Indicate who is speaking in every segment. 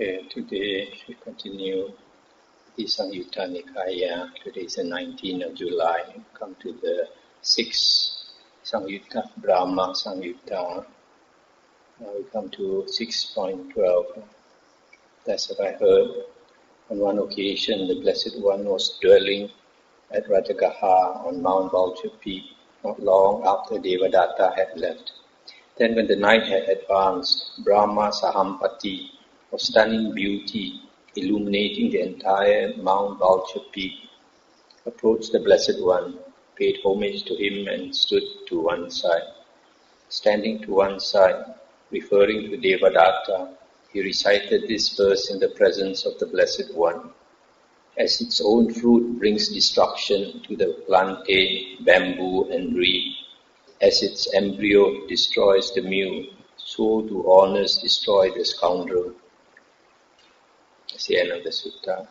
Speaker 1: Okay, today we continue the Samyutta Nikaya. Today is the 19th of July. Come to the 6th Samyutta, Brahma-samyutta. Now we come to 6.12. That's what I heard. On one occasion, the Blessed One was dwelling at Rajagaha on Mount Vulture Peak, not long after Devadatta had left. Then when the night had advanced, Brahma-samyutta, of stunning beauty, illuminating the entire Mount Vulture Peak, approached the Blessed One, paid homage to him and stood to one side. Standing to one side, referring to Devadatta, he recited this verse in the presence of the Blessed One. As its own fruit brings destruction to the plantain, bamboo and reed, as its embryo destroys the mule, so do honors destroy the scoundrel. That's the end of the sutta.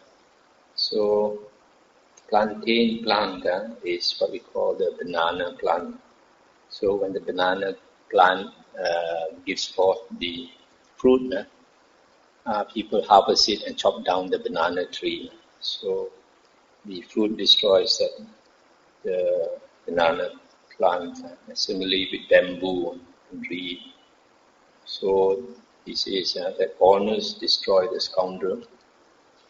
Speaker 1: So, plantain plant is what we call the banana plant. So when the banana plant gives forth the fruit, people harvest it and chop down the banana tree. So the fruit destroys the banana plant. Similarly with bamboo and reed. So he says that honors destroy the scoundrel.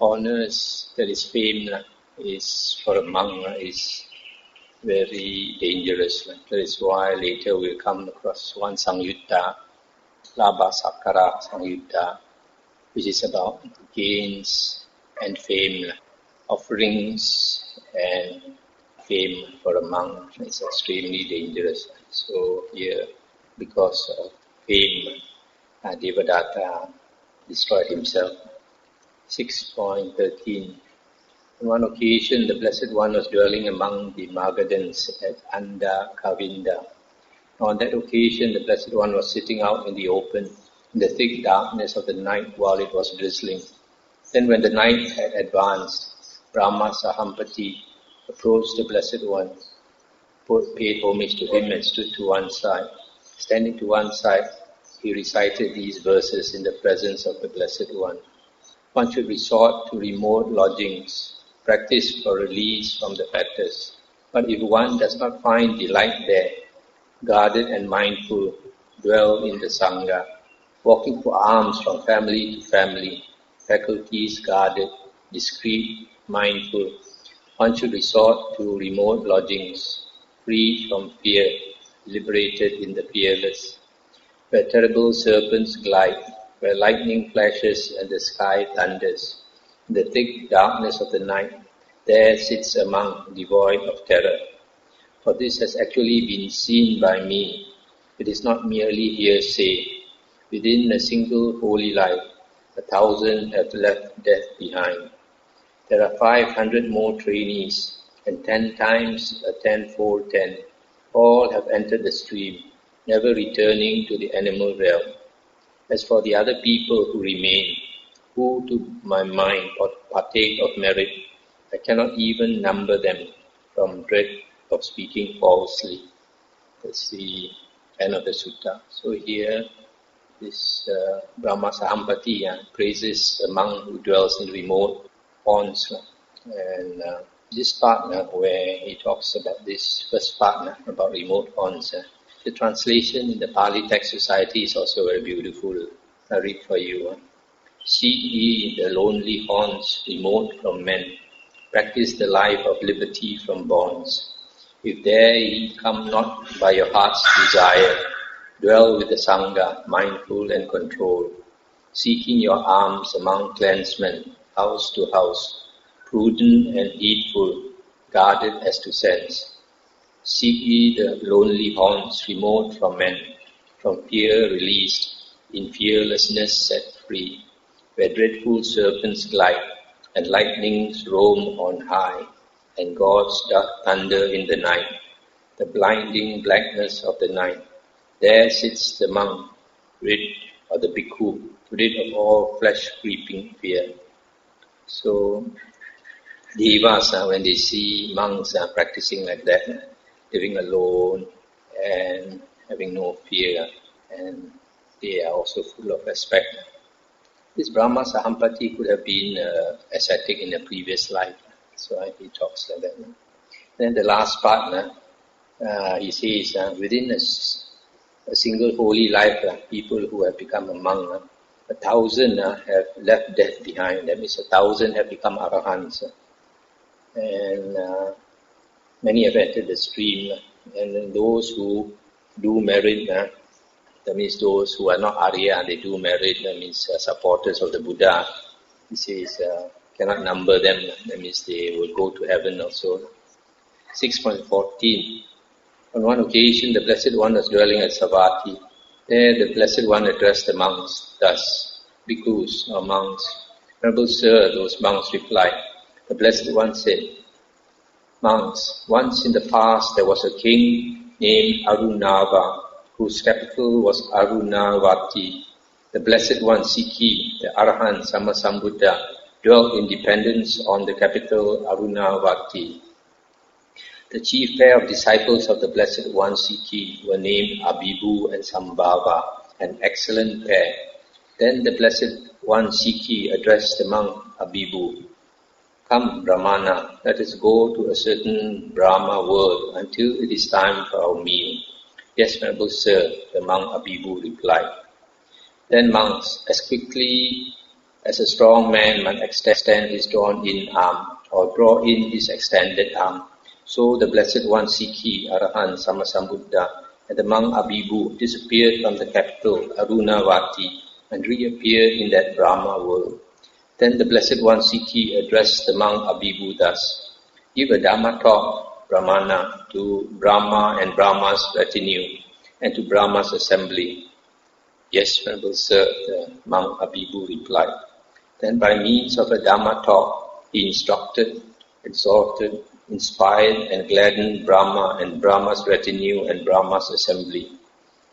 Speaker 1: Honors, that is fame, is for a monk is very dangerous. That is why later we'll come across one Samyutta, Labha Sakkara Samyutta, which is about gains and fame, offerings and fame for a monk is extremely dangerous. So here, because of fame, Devadatta destroyed himself. 6.13. On one occasion, the Blessed One was dwelling among the Magadhans at Anda Kavinda. On that occasion, the Blessed One was sitting out in the open, in the thick darkness of the night while it was drizzling. Then when the night had advanced, Brahma-samyutta approached the Blessed One, paid homage to him and stood to one side. Standing to one side, he recited these verses in the presence of the Blessed One. One should resort to remote lodgings, practice for release from the fetters. But if one does not find delight there, guarded and mindful, dwell in the Sangha, walking for alms from family to family, faculties guarded, discreet, mindful. One should resort to remote lodgings, free from fear, liberated in the fearless, where terrible serpents glide, where lightning flashes and the sky thunders. In the thick darkness of the night, there sits a monk devoid of terror. For this has actually been seen by me. It is not merely hearsay. Within a single holy life, 1,000 have left death behind. There are 500 more trainees, and 10 times a tenfold 10. All have entered the stream, never returning to the animal realm. As for the other people who remain, who to my mind partake of merit, I cannot even number them from dread of speaking falsely. That's the end of the sutta. So here, this Brahma-samyutta praises a monk who dwells in remote haunts. And this part where he talks about this first part about remote haunts, the translation in the Pali Text Society is also very beautiful. I read for you. Seek ye the lonely haunts remote from men. Practice the life of liberty from bonds. If there ye come not by your heart's desire, dwell with the Sangha, mindful and controlled, seeking your alms among clansmen, house to house, prudent and heedful, guarded as to sense. Seek ye the lonely haunts remote from men, from fear released, in fearlessness set free, where dreadful serpents glide, and lightnings roam on high, and gods doth thunder in the night, the blinding blackness of the night. There sits the monk, rid of the bhikkhu, rid of all flesh-creeping fear. So, devas, when they see monks practicing like that, living alone and having no fear, and they are also full of respect. This Brahma-samyutta could have been ascetic in a previous life. So he talks like that. Then the last part, he says, within a single holy life, people who have become a monk, 1,000 have left death behind. That means 1,000 have become arahants. And many have entered the stream. And then those who do merit, that means those who are not Arya, they do merit, that means supporters of the Buddha. He says, cannot number them, that means they will go to heaven also. 6.14. On one occasion, the Blessed One was dwelling at Savatthi. There, the Blessed One addressed the monks thus, bhikkhus or monks. Venerable Sir, those monks replied. The Blessed One said, monks, once in the past there was a king named Arunava, whose capital was Arunavati. The Blessed One, Sikhi, the Arahant Sammasambuddha, dwelt in dependence on the capital Arunavati. The chief pair of disciples of the Blessed One, Sikhi, were named Abhibhu and Sambhava, an excellent pair. Then the Blessed One, Sikhi, addressed the monk Abhibhu. Come, Brahmana, let us go to a certain Brahma world until it is time for our meal. Yes, Venerable Sir, the monk Abhibhu replied. Then monks, as quickly as a strong man might extend his drawn-in arm or draw in his extended arm, so the Blessed One, Sikhi, Arahant, Sammasambuddha, and the monk Abhibhu disappeared from the capital, Arunavati, and reappeared in that Brahma world. Then the Blessed One, Sikhi, addressed the monk Abhibhu thus, give a Dhamma talk, Brahmana, to Brahma and Brahma's retinue, and to Brahma's assembly. Yes, Venerable Sir, the monk Abhibhu replied. Then by means of a Dhamma talk, he instructed, exhorted, inspired and gladdened Brahma and Brahma's retinue and Brahma's assembly.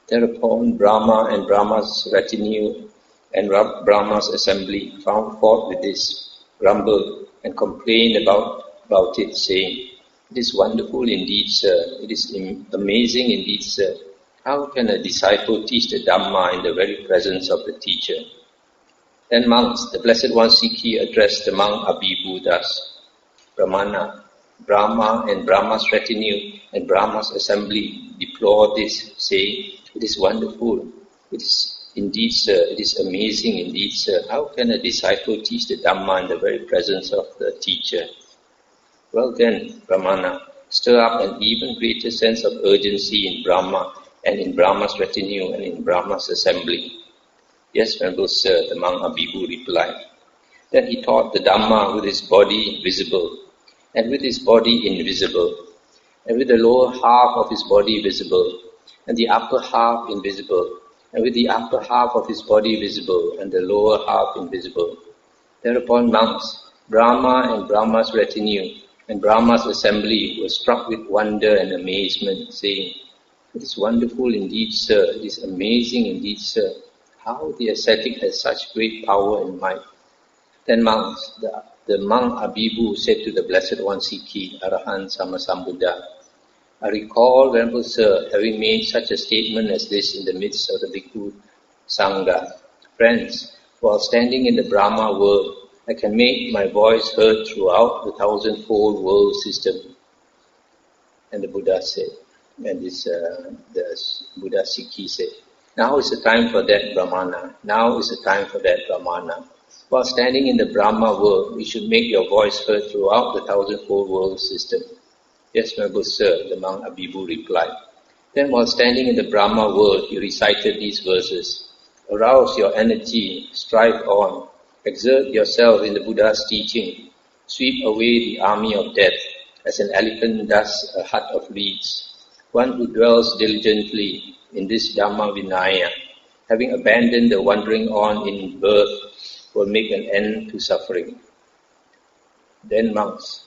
Speaker 1: Thereupon Brahma and Brahma's retinue and Brahma's assembly found fault with this, grumbled and complained about it, saying, it is wonderful indeed, sir. It is amazing indeed, sir. How can a disciple teach the Dhamma in the very presence of the teacher? Then monks, the Blessed One, Sikhi, addressed the monk Abhibhu thus, Brahmana, Brahma and Brahma's retinue and Brahma's assembly deplore this, saying, it is wonderful. It is indeed, sir. It is amazing indeed, sir. How can a disciple teach the Dhamma in the very presence of the teacher? Well then, Brahmana, stir up an even greater sense of urgency in Brahma and in Brahma's retinue and in Brahma's assembly. Yes, Venerable Sir, the monk Abhibhu replied. Then he taught the Dhamma with his body visible, and with his body invisible, and with the lower half of his body visible, and the upper half invisible, and with the upper half of his body visible, and the lower half invisible. Thereupon monks, Brahma and Brahma's retinue, and Brahma's assembly were struck with wonder and amazement, saying, it is wonderful indeed, sir. It is amazing indeed, sir. How the ascetic has such great power and might. Then monks, the monk Abhibhu said to the Blessed One, Sikhi, Arahant Sammasambuddha, I recall, Venerable Sir, having made such a statement as this in the midst of the Bhikkhu Sangha. Friends, while standing in the Brahma world, I can make my voice heard throughout the 1,000-fold world system. And the Buddha said, and the Buddha Sikhi said, now is the time for that, Brahmana. Now is the time for that, Brahmana. While standing in the Brahma world, you should make your voice heard throughout the 1,000-fold world system. Yes, Venerable Sir, the monk Abhibhu replied. Then while standing in the Brahma world, he recited these verses. Arouse your energy, strive on, exert yourself in the Buddha's teaching, sweep away the army of death, as an elephant does a hut of reeds. One who dwells diligently in this Dhamma Vinaya, having abandoned the wandering on in birth, will make an end to suffering. Then monks,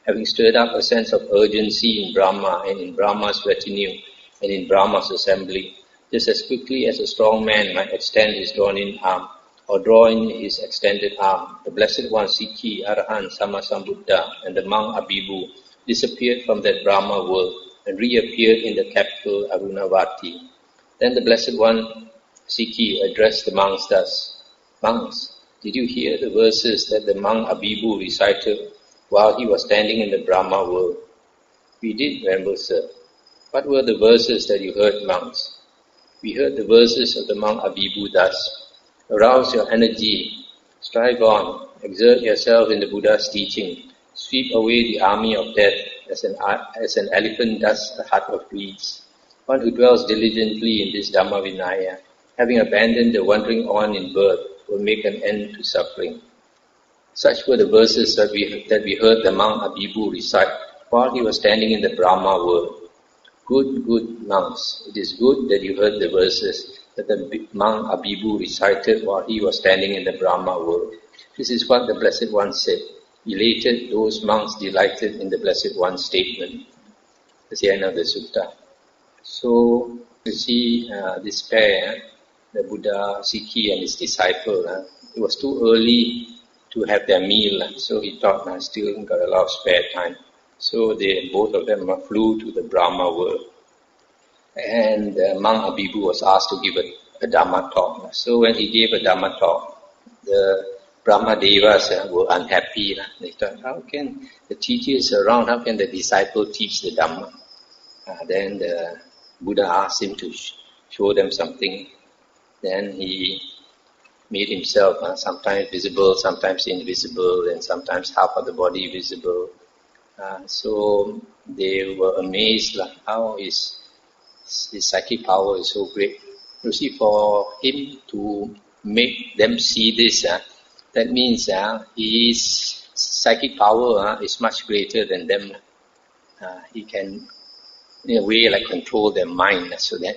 Speaker 1: having stirred up a sense of urgency in Brahma and in Brahma's retinue and in Brahma's assembly, just as quickly as a strong man might extend his drawn-in arm or draw in his extended arm, the Blessed One, Sikhi, Arahant, Sammasambuddha, and the monk Abhibhu disappeared from that Brahma world and reappeared in the capital Arunavati. Then the Blessed One, Sikhi, addressed the monks thus, Monks, did you hear the verses that the monk Abhibu recited while he was standing in the Brahma world? We did, Venerable Sir. What were the verses that you heard, monks? We heard the verses of the monk Abhibu thus. Arouse your energy, strive on, exert yourself in the Buddha's teaching, sweep away the army of death as an elephant does a hut of reeds. One who dwells diligently in this Dhamma-Vinaya, having abandoned the wandering on in birth, will make an end to suffering. Such were the verses that we heard the monk Abhibu recite while he was standing in the Brahma world. Good monks, it is good that you heard the verses that the monk Abhibu recited while he was standing in the Brahma world. This is what the Blessed One said. Elated, those monks delighted in the Blessed One's statement. That's the end of the sutta. So, you see this pair, the Buddha, Sikhi and his disciple, it was too early to have their meal, so he thought, still got a lot of spare time. So both of them flew to the Brahma world. And monk Abhibu was asked to give a Dhamma talk. So when he gave a Dhamma talk, the Brahma Devas were unhappy. They thought, how can the teacher is around, how can the disciple teach the Dhamma? Then the Buddha asked him to show them something. Then he made himself sometimes visible, sometimes invisible, and sometimes half of the body visible. So they were amazed how his psychic power is so great. You see, for him to make them see this, that means his psychic power is much greater than them. He can, in a way, control their mind so that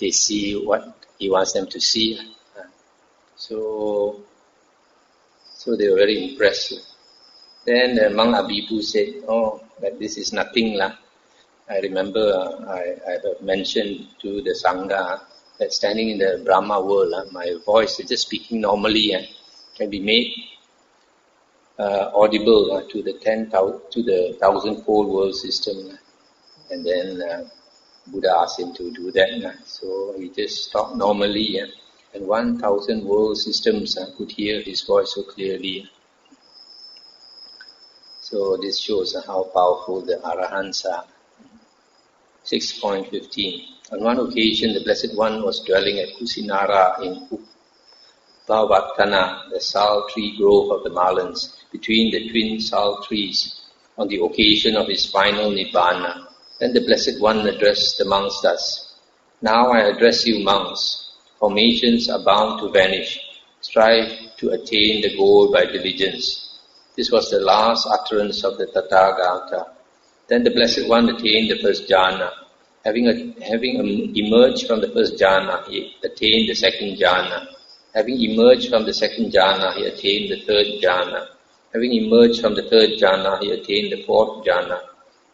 Speaker 1: they see what he wants them to see. So they were very impressed. Then monk Abhibu said, that this is nothing. I remember I have mentioned to the Sangha that standing in the Brahma world, my voice, just speaking normally, can be made audible to the 1,000-fold world system. And then Buddha asked him to do that. So he just talked normally, and 1,000 world systems could hear his voice so clearly. So this shows how powerful the Arahants are. 6.15. On one occasion, the Blessed One was dwelling at Kusinara in Upavattana, the sal tree grove of the Malans, between the twin sal trees, on the occasion of his final Nibbana. Then the Blessed One addressed the monks thus. Now I address you, monks. Formations are bound to vanish. Strive to attain the goal by diligence. This was the last utterance of the Tathagata. Then the Blessed One attained the first jhana. Having emerged from the first jhana, he attained the second jhana. Having emerged from the second jhana, he attained the third jhana. Having emerged from the third jhana, he attained the fourth jhana.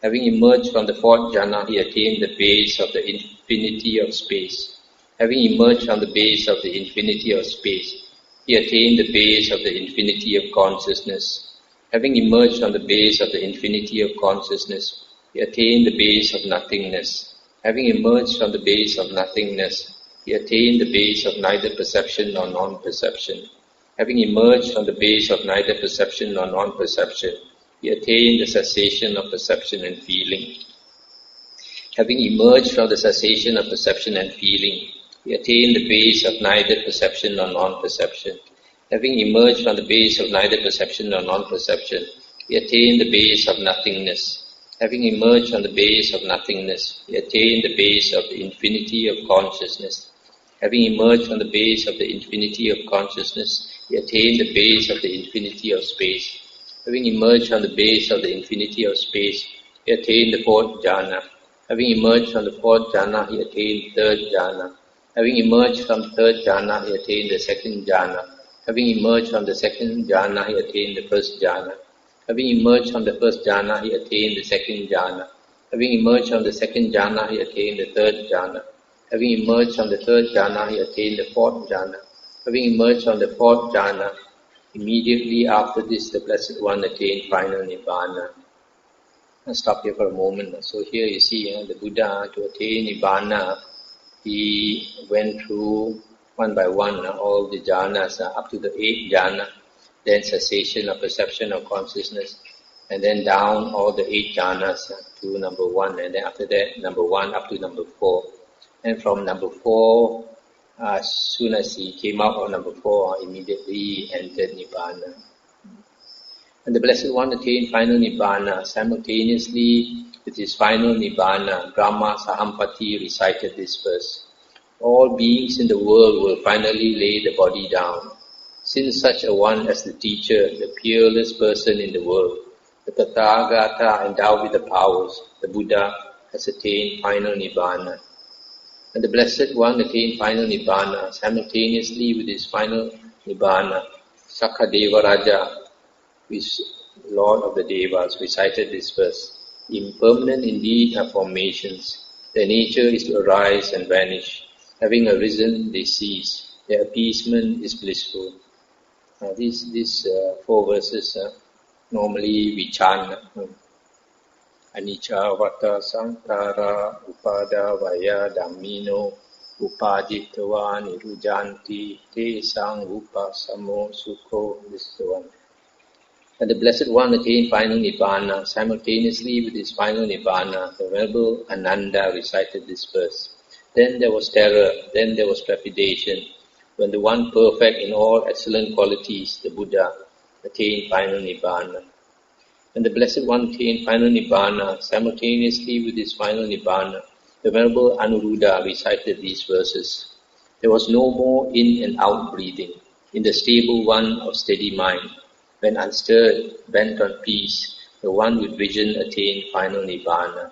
Speaker 1: Having emerged from the fourth jhana, he attained the base of the infinity of space. Having emerged from the base of the infinity of space, he attained the base of the infinity of consciousness. Having emerged from the base of the infinity of consciousness, he attained the base of nothingness. Having emerged from the base of nothingness, he attained the base of neither perception nor non-perception. Having emerged from the base of neither perception nor non-perception, he attained the cessation of perception and feeling. Having emerged from the cessation of perception and feeling, he attained the base of neither perception nor non-perception. Having emerged from the base of neither perception nor non-perception, he attained the base of nothingness. Having emerged from the base of nothingness, he attained the base of the infinity of consciousness. Having emerged from the base of the infinity of consciousness, he attained the base of the infinity of space. Having emerged from the base of the infinity of space, he attained the fourth jhana. Having emerged from the fourth jhana, he attained the third jhana. Having emerged from the third jhana, he attained the second jhana. Having emerged from the second jhana, he attained the first jhana. Having emerged from the first jhana, he attained the second jhana. Having emerged from the second jhana, he attained the third jhana. Having emerged from the third jhana, he attained the fourth jhana. Having emerged from the fourth jhana, immediately after this, the Blessed One attained final Nibbana. I'll stop here for a moment. So here you see the Buddha, to attain Nibbana, he went through one by one, all the jhanas, up to the 8th jhana, then cessation of perception of consciousness, and then down all the 8 jhanas to number 1, and then after that, number 1 up to number 4. And from number 4, as soon as he came out of number 4, immediately entered Nibbana. And the Blessed One attained final Nibbana. Simultaneously with his final Nibbana, Brahma-samyutta recited this verse. All beings in the world will finally lay the body down. Since such a one as the teacher, the peerless person in the world, the Tathagata endowed with the powers, the Buddha, has attained final Nibbana. And the Blessed One attained final Nibbana. Simultaneously with his final Nibbana, Sakadeva Raja, who is Lord of the Devas, recited this verse. Impermanent indeed are formations. Their nature is to arise and vanish. Having arisen, they cease. Their appeasement is blissful. These 4 verses, normally we chant. Anicca vata sankara upada vaya dhammino upaditava nirujanti te sang upasamo sukho. This is the one. And the Blessed One attained final Nibbana. Simultaneously with his final Nibbana, the Venerable Ananda recited this verse. Then there was terror, then there was trepidation, when the One perfect in all excellent qualities, the Buddha, attained final Nibbana. And the Blessed One attained final Nibbana. Simultaneously with his final Nibbana, the Venerable Anuruddha recited these verses. There was no more in and out breathing, in the stable one of steady mind. When unstirred, bent on peace, the one with vision attained final Nibbana.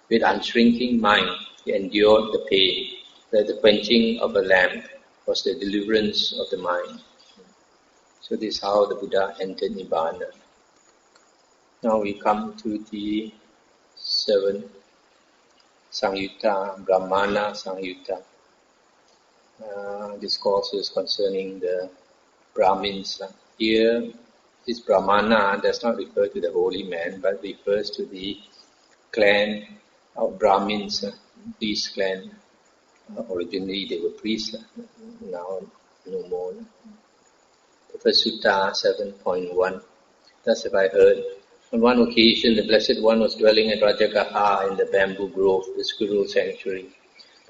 Speaker 1: With unshrinking mind, he endured the pain, where the quenching of a lamp was the deliverance of the mind. So this is how the Buddha entered Nibbana. Now we come to the 7th Samyutta, Brahmana-samyutta. Discourses concerning the Brahmins. Here, this Brahmana does not refer to the holy man, but refers to the clan of Brahmins, priest clan. Originally they were priests, now no more. The first sutta, 7.1. Thus have I heard. On one occasion, the Blessed One was dwelling at Rajagaha in the bamboo grove, the squirrel sanctuary.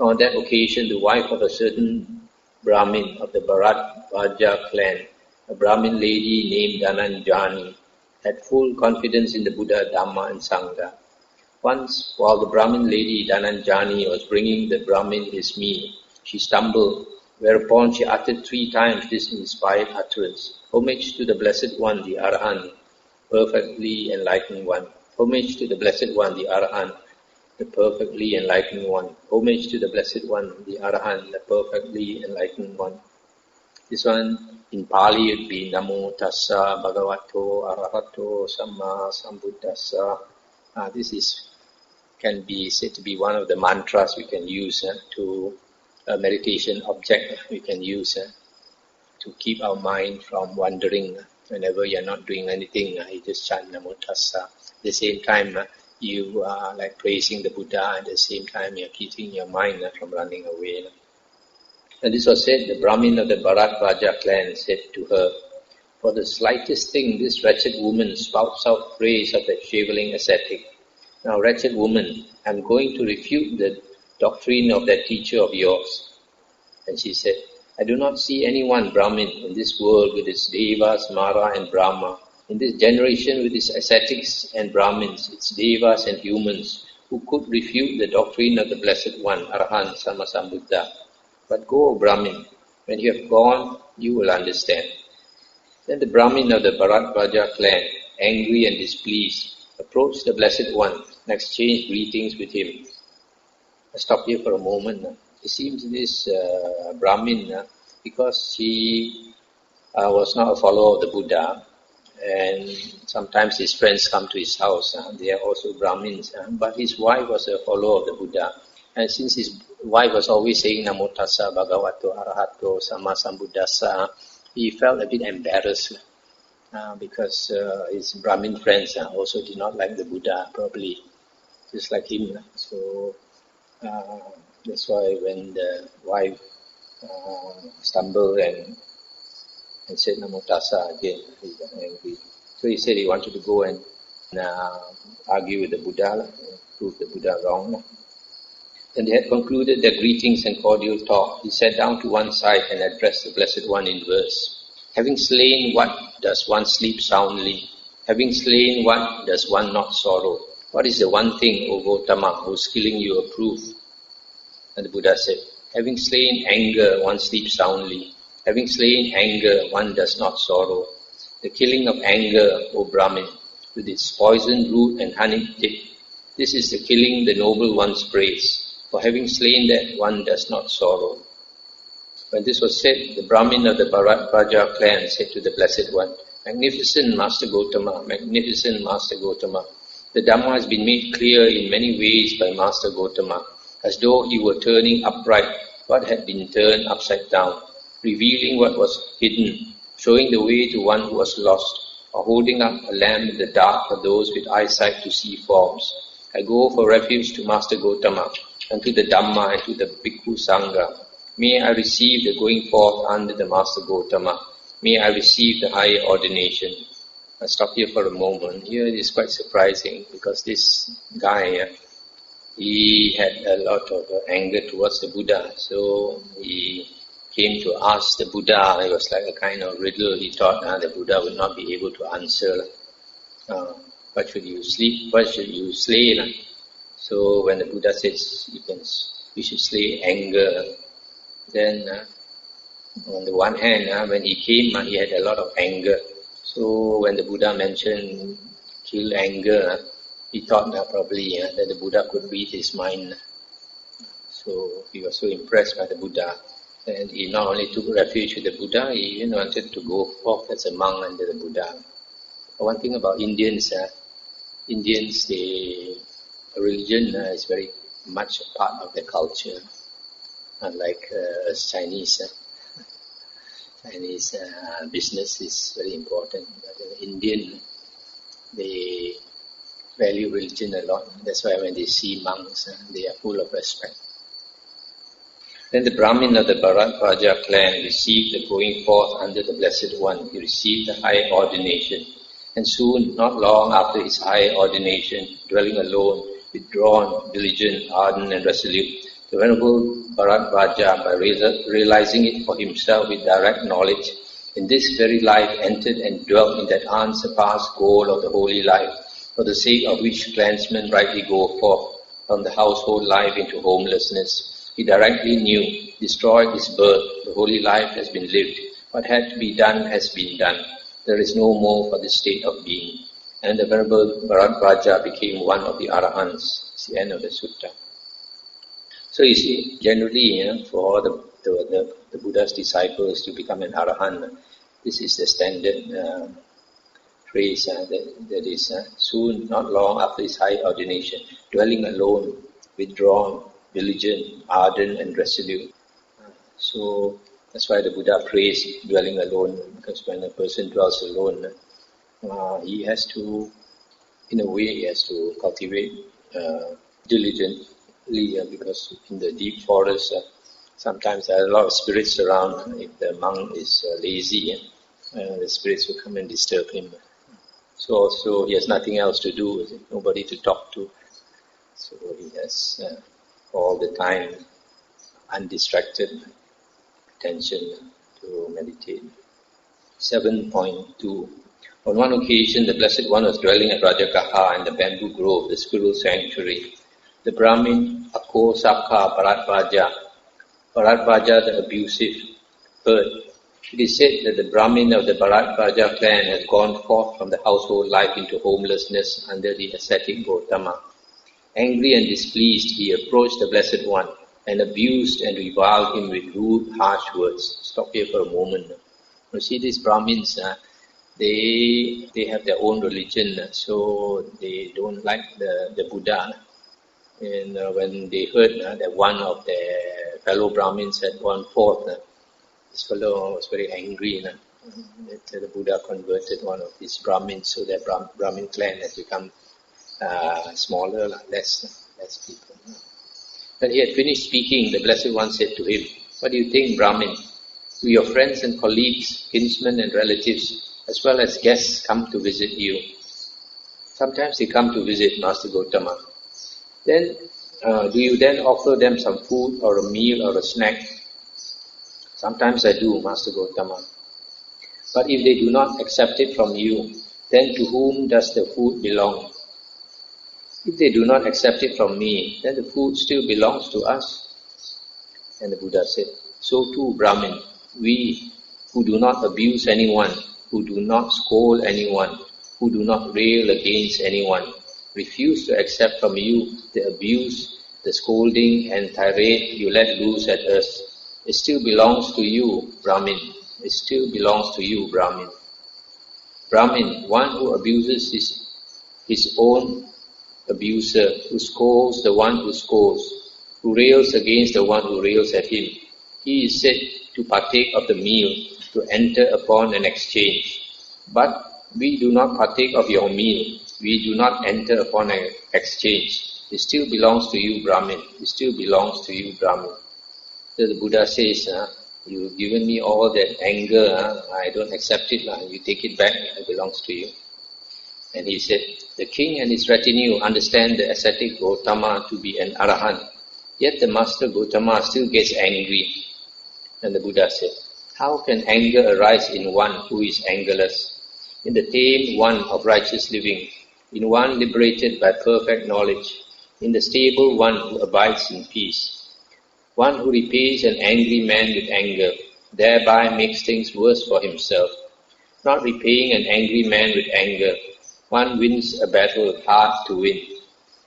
Speaker 1: On that occasion, the wife of a certain Brahmin of the Bharadvaja clan, a Brahmin lady named Dhananjani, had full confidence in the Buddha, Dhamma and Sangha. Once, while the Brahmin lady Dhananjani was bringing the Brahmin his meal, she stumbled, whereupon she uttered 3 times this inspired utterance. Homage to the Blessed One, the Arahant, perfectly enlightened one. Homage to the Blessed One, the Arahant, the perfectly enlightened one. Homage to the Blessed One, the Arahant, the perfectly enlightened one. This one in Pali would be Namo Tassa Bhagavato Arahato Samma Sambuddhassa. This can be said to be one of the mantras we can use to a meditation object we can use to keep our mind from wandering. Whenever you're not doing anything, you just chant Namo Tassa. At the same time, you are like praising the Buddha, at the same time you're keeping your mind from running away. And this was said, the Brahmin of the Bharadvaja clan said to her, for the slightest thing, this wretched woman spouts out praise of that shaveling ascetic. Now, wretched woman, I'm going to refute the doctrine of that teacher of yours. And she said, I do not see anyone Brahmin in this world with its Devas, Mara and Brahma, in this generation with its ascetics and Brahmins, its Devas and humans, who could refute the doctrine of the Blessed One, Arahant Sammasambuddha. But go, O Brahmin, when you have gone, you will understand. Then the Brahmin of the Bharadvaja clan, angry and displeased, approached the Blessed One and exchanged greetings with him. I stop here for a moment. It seems this Brahmin, because she was not a follower of the Buddha, and sometimes his friends come to his house, they are also Brahmins, but his wife was a follower of the Buddha. And since his wife was always saying Namo Tassa Bhagavato Arahato Samma Sambuddhassa, he felt a bit embarrassed because his Brahmin friends also did not like the Buddha, probably just like him. So that's why when the wife stumbled and said Namo Tassa again. He got angry. So he said he wanted to go and argue with the Buddha, prove the Buddha wrong. When they had concluded their greetings and cordial talk, he sat down to one side and addressed the Blessed One in verse. Having slain, what does one sleep soundly? Having slain, what does one not sorrow? What is the one thing, O Gautama, whose killing you approve? And the Buddha said, having slain anger, one sleeps soundly. Having slain anger, one does not sorrow. The killing of anger, O Brahmin, with its poisoned root and honey tip, this is the killing the noble ones praise. For having slain that, one does not sorrow. When this was said, the Brahmin of the Bharadvaja clan said to the Blessed One, Magnificent Master Gautama, magnificent Master Gautama. The Dhamma has been made clear in many ways by Master Gautama, as though he were turning upright what had been turned upside down, revealing what was hidden, showing the way to one who was lost, or holding up a lamp in the dark for those with eyesight to see forms. I go for refuge to Master Gautama, and to the Dhamma and to the Bhikkhu Sangha. May I receive the going forth under the Master Gautama. May I receive the higher ordination. I'll stop here for a moment. Here it is quite surprising because this guy, he had a lot of anger towards the Buddha. So he came to ask the Buddha. It was like a kind of riddle. He thought the Buddha would not be able to answer. What should you sleep? What should you slay? So when the Buddha says you should slay anger, then on the one hand, when he came, he had a lot of anger. So when the Buddha mentioned kill anger, he thought probably that the Buddha could read his mind. So he was so impressed by the Buddha. And he not only took refuge with the Buddha, he even wanted to go forth as a monk under the Buddha. One thing about Indians, religion is very much a part of their culture, unlike us Chinese. Chinese business is very important, but Indian, they value religion a lot. That's why when they see monks, they are full of respect. Then the Brahmin of the Bharadvaja clan received the going forth under the Blessed One. He received the high ordination. And soon, not long after his high ordination, dwelling alone, withdrawn, diligent, ardent and resolute, the Venerable Bharadvaja, by realizing it for himself with direct knowledge, in this very life entered and dwelt in that unsurpassed goal of the holy life, for the sake of which clansmen rightly go forth from the household life into homelessness. He directly knew, destroyed his birth, the holy life has been lived. What had to be done has been done. There is no more for this state of being. And the Venerable Bharadvaja became one of the Arahants. It's the end of the sutta. So you see, generally, for the Buddha's disciples to become an Arahant, this is the standard phrase that is soon, not long after his high ordination, dwelling alone, withdrawn, diligent, ardent and resolute. So that's why the Buddha praised dwelling alone, because when a person dwells alone, he has to, in a way, he has to cultivate diligently, because in the deep forest, sometimes there are a lot of spirits around. If the monk is lazy, the spirits will come and disturb him. So also he has nothing else to do, nobody to talk to. So he has all the time undistracted attention to meditate. 7.2. On one occasion, the Blessed One was dwelling at Rajagaha in the bamboo grove, the squirrel sanctuary. The Brahmin Akosaka Bharadvaja the abusive, heard. It is said that the Brahmin of the Bharadvaja clan has gone forth from the household life into homelessness under the ascetic Gautama. Angry and displeased, he approached the Blessed One and abused and reviled him with rude, harsh words. Stop here for a moment. You see, these Brahmins, they have their own religion, so they don't like the Buddha. And when they heard that one of their fellow Brahmins had gone forth, this fellow was very angry that the Buddha converted one of these Brahmins, so their Brahmin clan has become smaller, less people. When he had finished speaking, the Blessed One said to him, What do you think, Brahmin? Do your friends and colleagues, kinsmen and relatives, as well as guests come to visit you? Sometimes they come to visit Master Gotama. Then, do you then offer them some food or a meal or a snack? Sometimes I do, Master Gotama. But if they do not accept it from you, then to whom does the food belong? If they do not accept it from me, then the food still belongs to us. And the Buddha said, so too, Brahmin, we who do not abuse anyone, who do not scold anyone, who do not rail against anyone, refuse to accept from you the abuse, the scolding and tirade you let loose at us. It still belongs to you, Brahmin. It still belongs to you, Brahmin. Brahmin, one who abuses his own abuser, who scolds the one who scolds, who rails against the one who rails at him, he is said to partake of the meal, to enter upon an exchange. But we do not partake of your meal. We do not enter upon an exchange. It still belongs to you, Brahmin. It still belongs to you, Brahmin. So the Buddha says, you've given me all that anger, I don't accept it, you take it back, it belongs to you. And he said, the king and his retinue understand the ascetic Gotama to be an arahant, yet the master Gotama still gets angry. And the Buddha said, how can anger arise in one who is angerless, in the tame one of righteous living, in one liberated by perfect knowledge, in the stable one who abides in peace? One who repays an angry man with anger, thereby makes things worse for himself. Not repaying an angry man with anger, one wins a battle hard to win.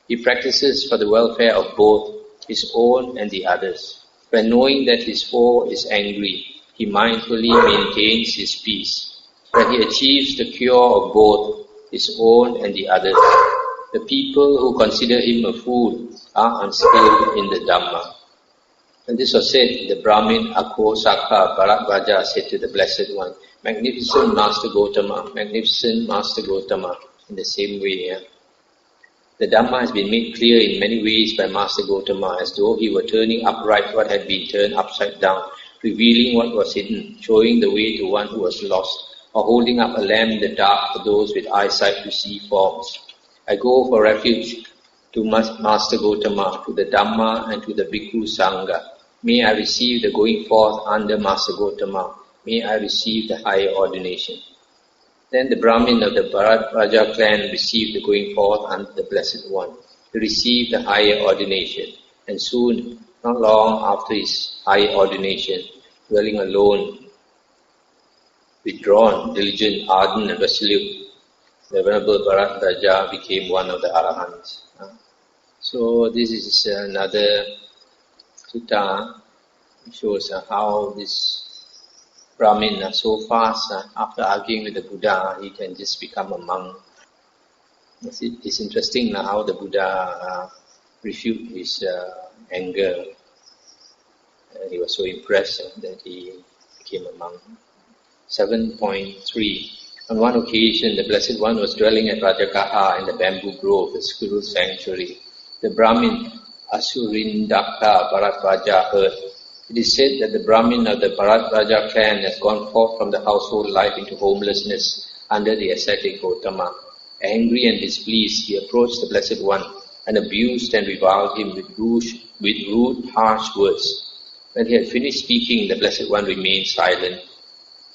Speaker 1: He practices for the welfare of both his own and the others. When knowing that his foe is angry, he mindfully maintains his peace. When he achieves the cure of both his own and the others, the people who consider him a fool are unskilled in the Dhamma. And this was said, the Brahmin Akosaka Bharadvaja said to the Blessed One, magnificent Master Gotama, magnificent Master Gotama, in the same way. The Dhamma has been made clear in many ways by Master Gotama, as though he were turning upright what had been turned upside down, revealing what was hidden, showing the way to one who was lost, or holding up a lamp in the dark for those with eyesight to see forms. I go for refuge to Master Gotama, to the Dhamma and to the Bhikkhu Sangha. May I receive the going forth under Master Gotama. May I receive the higher ordination. Then the Brahmin of the Bharadvaja clan received the going forth under the Blessed One. He received the higher ordination, and soon, not long after his higher ordination, dwelling alone, withdrawn, diligent, ardent and resolute, the Venerable Bharadvaja became one of the Arahants. So this is another sutta, which shows how this Brahmin so fast, after arguing with the Buddha, he can just become a monk. It's interesting how the Buddha refuted his anger. He was so impressed that he became a monk. 7.3. On one occasion, the Blessed One was dwelling at Rajagaha in the bamboo grove, the squirrel sanctuary. The Brahmin Asurindaka Bharadvaja heard. It is said that the Brahmin of the Bharadvaja clan has gone forth from the household life into homelessness under the ascetic Gotama. Angry and displeased, he approached the Blessed One and abused and reviled him with rude, harsh words. When he had finished speaking, the Blessed One remained silent.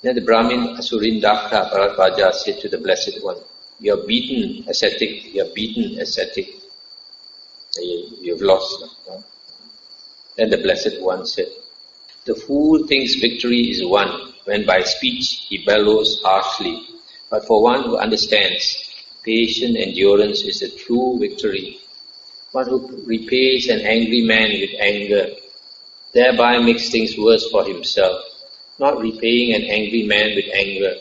Speaker 1: Then the Brahmin Asurindaka Bharadvaja said to the Blessed One, you are beaten, ascetic, you are beaten, ascetic. You have lost. Then the Blessed One said, the fool thinks victory is won when by speech he bellows harshly. But for one who understands, patient endurance is the true victory. One who repays an angry man with anger, thereby makes things worse for himself. Not repaying an angry man with anger,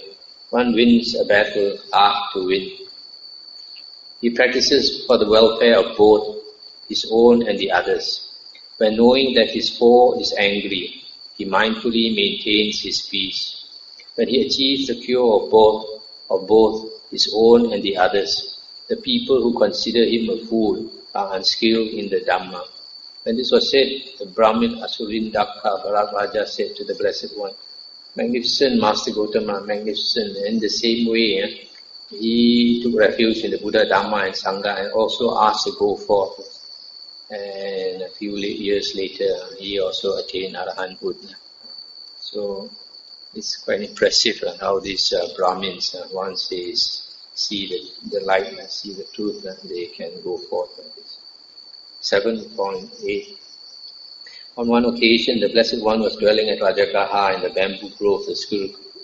Speaker 1: one wins a battle hard to win. He practices for the welfare of both his own and the others. When knowing that his foe is angry, he mindfully maintains his peace. When he achieves the cure of both his own and the others, the people who consider him a fool are unskilled in the Dhamma. When this was said, the Brahmin Asurindaka Bhararaja said to the Blessed One, "Magnificent Master Gautama, magnificent." In the same way, he took refuge in the Buddha, Dhamma and Sangha and also asked to go forth. And a few years later, he also attained Arahanthood. So it's quite impressive how these Brahmins, once they see the light, see the truth, they can go forth like this. 7.8. On one occasion, the Blessed One was dwelling at Rajagaha in the bamboo grove, the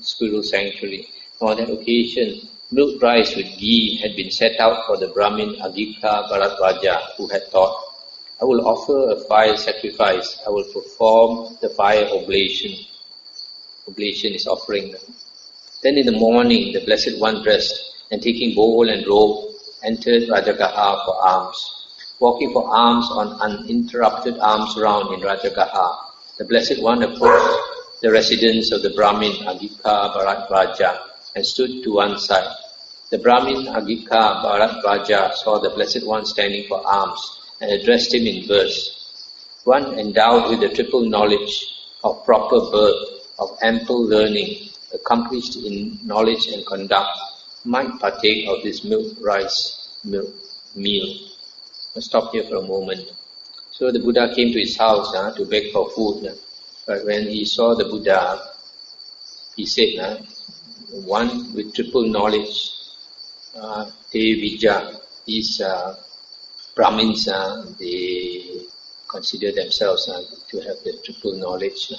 Speaker 1: squirrel sanctuary. On that occasion, milk rice with ghee had been set out for the Brahmin Agika Bharadvaja, who had thought, "I will offer a fire sacrifice. I will perform the fire oblation." Oblation is offering. Then in the morning, the Blessed One dressed and taking bowl and robe, entered Rajagaha for alms. Walking for alms on uninterrupted alms round in Rajagaha, the Blessed One approached the residence of the Brahmin Agika Bharadvaja and stood to one side. The Brahmin Agika Bharadvaja saw the Blessed One standing for alms and addressed him in verse. One endowed with the triple knowledge of proper birth, of ample learning, accomplished in knowledge and conduct, might partake of this meal. Let's stop here for a moment. So the Buddha came to his house to beg for food. But when he saw the Buddha, he said, one with triple knowledge, Te Vijja, these Brahmins, they consider themselves to have the triple knowledge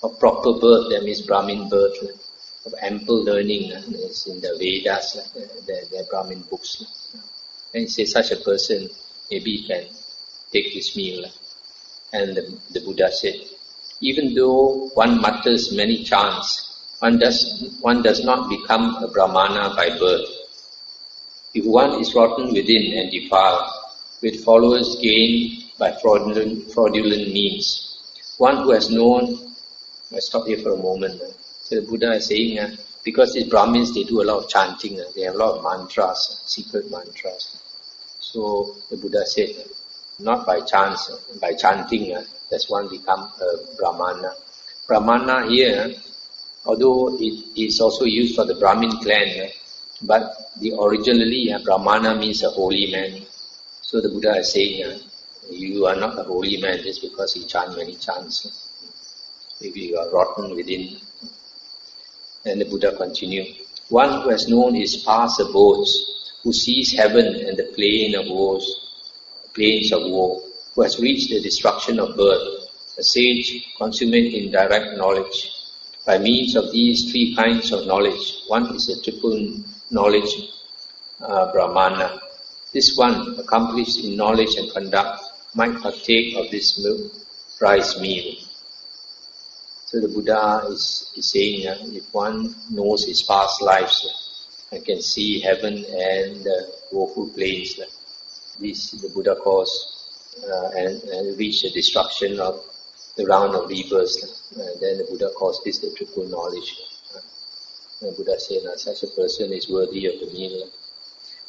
Speaker 1: of proper birth, that means Brahmin birth, of ample learning, is in the Vedas, the Brahmin books. And he says such a person maybe can take this meal. And the Buddha said, even though one mutters many chants, one does not become a Brahmana by birth. If one is rotten within and defiled, with followers gained by fraudulent means, one who has known, I'll stop here for a moment. So the Buddha is saying, because these Brahmins, they do a lot of chanting, they have a lot of mantras, secret mantras. So the Buddha said, not by chance, by chanting, does one become a Brahmana. Brahmana here, although it is also used for the Brahmin clan, but originally Brahmana means a holy man. So the Buddha is saying, you are not a holy man just because you chant many chants. Maybe you are rotten within. And the Buddha continued, one who has known his past abodes, who sees heaven and the plains of woe, who has reached the destruction of birth, a sage consummate in direct knowledge. By means of these three kinds of knowledge, one is a triple knowledge Brahmana. This one, accomplished in knowledge and conduct, might partake of this rice meal. So the Buddha is saying, if one knows his past lives, and can see heaven and the woeful plains, this the Buddha calls, and reach the destruction of the round of rebirths. Then the Buddha calls this the triple knowledge. The Buddha said, such a person is worthy of the meal.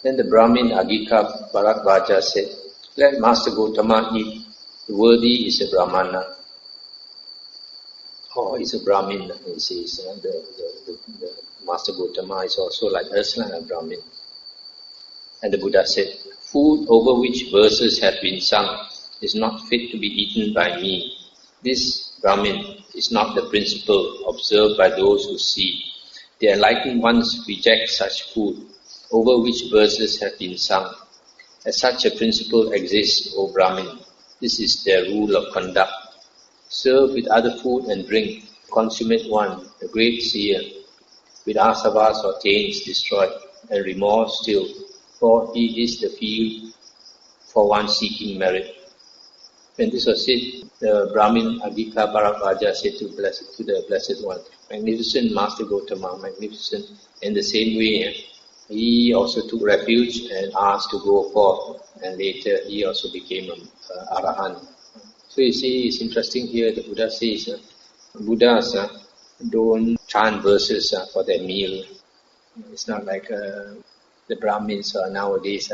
Speaker 1: Then the Brahmin Agika Bharadvaja said, let Master Gautama eat. The worthy is a Brahmana. Or is a Brahmin, he says. The Master Gautama is also like us, a Brahmin. And the Buddha said, food over which verses have been sung is not fit to be eaten by me. This Brahmin is not the principle observed by those who see. The enlightened ones reject such food over which verses have been sung. As such a principle exists, O Brahmin, this is their rule of conduct. Serve with other food and drink, consummate one, the great seer, with asavas or taints destroyed, and remorse still, for he is the field for one seeking merit. When this was said, the Brahmin Agika Bharadvaja said to the Blessed One, magnificent Master Gautama, magnificent. In the same way, he also took refuge and asked to go forth, and later he also became an Arahant. So you see, it's interesting here, the Buddha says, Buddhas don't chant verses for their meal. It's not like the Brahmins nowadays,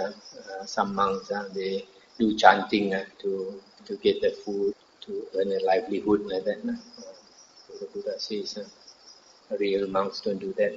Speaker 1: some monks, they do chanting to get the food, to earn a livelihood like that. So the Buddha says, real monks don't do that.